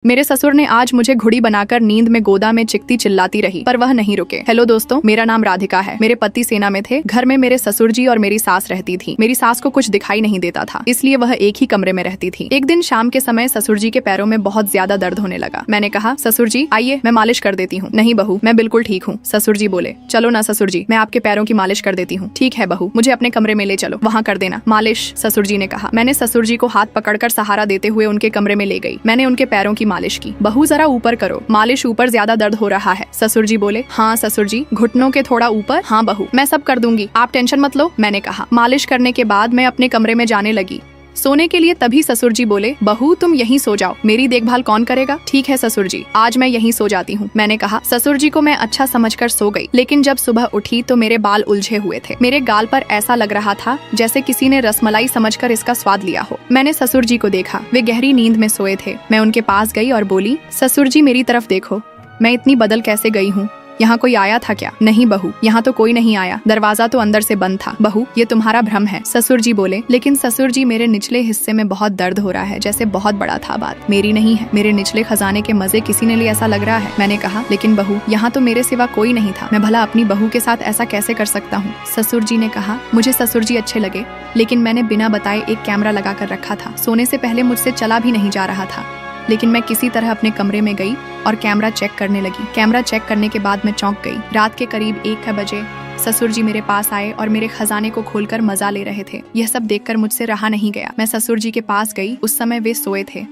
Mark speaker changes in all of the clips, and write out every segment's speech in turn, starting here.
Speaker 1: मेरे ससुर ने आज मुझे घुड़ी बनाकर नींद में गोदा में चिकती चिल्लाती रही, पर वह नहीं रुके। हेलो दोस्तों, मेरा नाम राधिका है। मेरे पति सेना में थे। घर में मेरे ससुर जी और मेरी सास रहती थी। मेरी सास को कुछ दिखाई नहीं देता था, इसलिए वह एक ही कमरे में रहती थी। एक दिन शाम के समय ससुर जी के पैरों में बहुत ज्यादा दर्द होने लगा। मैंने कहा, ससुर जी आइए, मैं मालिश कर देती हूँ। नहीं बहू, मैं बिल्कुल ठीक हूँ। ससुर जी बोले, चलो ना ससुर जी, मैं आपके पैरों की मालिश कर देती हूँ। ठीक है बहू, मुझे अपने कमरे में ले चलो, वहाँ कर देना मालिश, ससुर जी ने कहा। मैंने ससुर जी को हाथ पकड़कर सहारा देते हुए उनके कमरे में ले गई। मैंने उनके पैरों की मालिश की। बहू जरा ऊपर करो, मालिश ऊपर ज्यादा दर्द हो रहा है। ससुर जी बोले, हाँ ससुर जी, घुटनों के थोड़ा ऊपर। हाँ बहू, मैं सब कर दूंगी, आप टेंशन मत लो, मैंने कहा। मालिश करने के बाद मैं अपने कमरे में जाने लगी सोने के लिए। तभी ससुर जी बोले, बहू तुम यहीं सो जाओ, मेरी देखभाल कौन करेगा? ठीक है ससुर जी, आज मैं यहीं सो जाती हूँ, मैंने कहा। ससुर जी को मैं अच्छा समझकर सो गई, लेकिन जब सुबह उठी तो मेरे बाल उलझे हुए थे। मेरे गाल पर ऐसा लग रहा था जैसे किसी ने रसमलाई समझकर इसका स्वाद लिया हो। मैंने ससुर जी को देखा, वे गहरी नींद में सोए थे। मैं उनके पास गई और बोली, ससुर जी मेरी तरफ देखो, मैं इतनी बदल कैसे गई हूँ? यहाँ कोई आया था क्या? नहीं बहू, यहाँ तो कोई नहीं आया, दरवाजा तो अंदर से बंद था। बहू, ये तुम्हारा भ्रम है। ससुर जी बोले, लेकिन ससुर जी मेरे निचले हिस्से में बहुत दर्द हो रहा है, जैसे बहुत बड़ा था। बात मेरी नहीं है, मेरे निचले खजाने के मजे किसी ने लिए ऐसा लग रहा है। मैंने कहा, लेकिन बहू, यहाँ तो मेरे सिवा कोई नहीं था, मैं भला अपनी बहू के साथ ऐसा कैसे कर सकता हूँ? ससुर जी ने कहा, मुझे ससुर जी अच्छे लगे, लेकिन मैंने बिना बताए एक कैमरा लगा कर रखा था। सोने से पहले मुझसे चला भी नहीं जा रहा था, लेकिन मैं किसी तरह अपने कमरे में गई और कैमरा चेक करने लगी। कैमरा चेक करने के बाद मैं चौंक गई। रात के करीब 1 बजे ससुर जी मेरे पास आए और मेरे खजाने को खोलकर मजा ले रहे थे। यह सब देखकर मुझसे रहा नहीं गया। मैं ससुर जी के पास गई, उस समय वे सोए थे।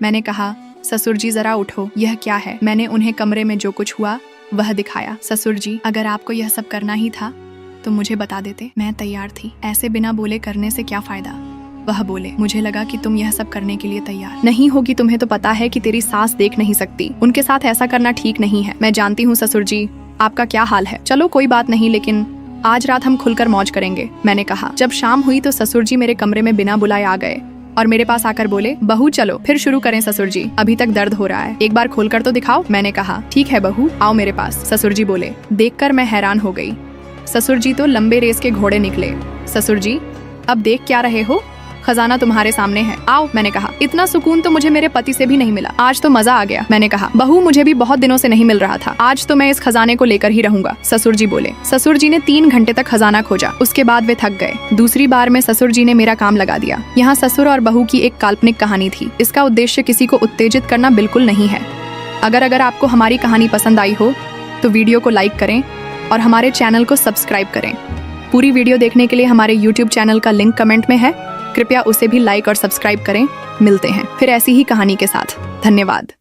Speaker 1: मैंने कहा, ससुर जी जरा उठो, यह क्या है? मैंने उन्हें कमरे में जो कुछ हुआ वह दिखाया। ससुर जी, अगर आपको यह सब करना ही था तो मुझे बता देते, मैं तैयार थी। ऐसे बिना बोले करने से क्या फायदा? वह बोले, मुझे लगा कि तुम यह सब करने के लिए तैयार नहीं होगी। तुम्हें तो पता है कि तेरी सास देख नहीं सकती, उनके साथ ऐसा करना ठीक नहीं है। मैं जानती हूँ ससुर जी आपका क्या हाल है। चलो कोई बात नहीं, लेकिन आज रात हम खुलकर मौज करेंगे, मैंने कहा। जब शाम हुई तो ससुर जी मेरे कमरे में बिना बुलाए आ गए और मेरे पास आकर बोले, बहू चलो फिर शुरू करें ससुर जी, अभी तक दर्द हो रहा है, एक बार खोलकर तो दिखाओ। मैंने कहा, ठीक है बहू, आओ मेरे पास। ससुर जी बोले। देखकर मैं हैरान हो गई। ससुर जी तो लंबे रेस के घोड़े निकले। ससुर जी, अब देख क्या रहे हो? खजाना तुम्हारे सामने है, आओ, मैंने कहा। इतना सुकून तो मुझे मेरे पति से भी नहीं मिला, आज तो मजा आ गया, मैंने कहा। बहू, मुझे भी बहुत दिनों से नहीं मिल रहा था, आज तो मैं इस खजाने को लेकर ही रहूंगा, ससुर जी बोले। ससुर जी ने 3 घंटे तक खजाना खोजा, उसके बाद वे थक गए। दूसरी बार में ससुर जी ने मेरा काम लगा दिया। यहाँ ससुर और बहू की एक काल्पनिक कहानी थी। इसका उद्देश्य किसी को उत्तेजित करना बिल्कुल नहीं है। अगर आपको हमारी कहानी पसंद आई हो तो वीडियो को लाइक करें और हमारे चैनल को सब्सक्राइब करें। पूरी वीडियो देखने के लिए हमारे YouTube चैनल का लिंक कमेंट में है, कृपया उसे भी लाइक और सब्सक्राइब करें। मिलते हैं फिर ऐसी ही कहानी के साथ। धन्यवाद।